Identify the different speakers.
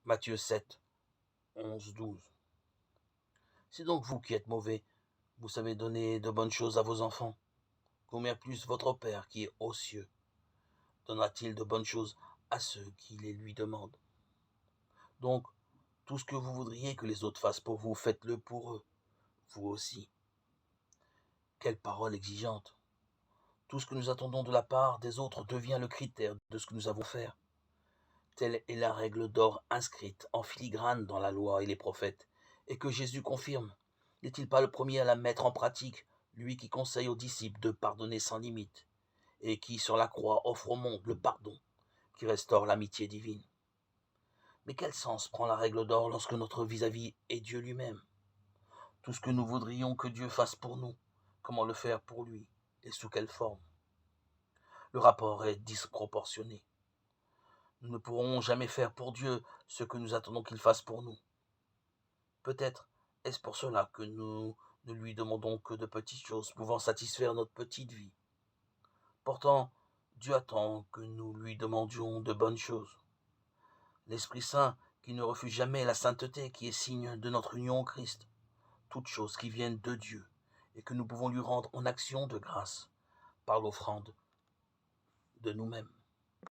Speaker 1: Matthieu 7, 11, 12. Si donc vous qui êtes mauvais, vous savez donner de bonnes choses à vos enfants, combien plus votre Père qui est aux cieux donnera-t-il de bonnes choses à ceux qui les lui demandent. Donc, tout ce que vous voudriez que les autres fassent pour vous, faites-le pour eux, vous aussi. Quelle parole exigeante. Tout ce que nous attendons de la part des autres devient le critère de ce que nous avons fait. Telle est la règle d'or inscrite en filigrane dans la loi et les prophètes, et que Jésus confirme. N'est-il pas le premier à la mettre en pratique, lui qui conseille aux disciples de pardonner sans limite, et qui sur la croix offre au monde le pardon, qui restaure l'amitié divine? Mais quel sens prend la règle d'or lorsque notre vis-à-vis est Dieu lui-même? Tout ce que nous voudrions que Dieu fasse pour nous, comment le faire pour lui, et sous quelle forme? Le rapport est disproportionné. Nous ne pourrons jamais faire pour Dieu ce que nous attendons qu'il fasse pour nous. Peut-être est-ce pour cela que nous ne lui demandons que de petites choses pouvant satisfaire notre petite vie. Pourtant, Dieu attend que nous lui demandions de bonnes choses. L'Esprit Saint qui ne refuse jamais la sainteté qui est signe de notre union au Christ. Toutes choses qui viennent de Dieu et que nous pouvons lui rendre en action de grâce par l'offrande de nous-mêmes.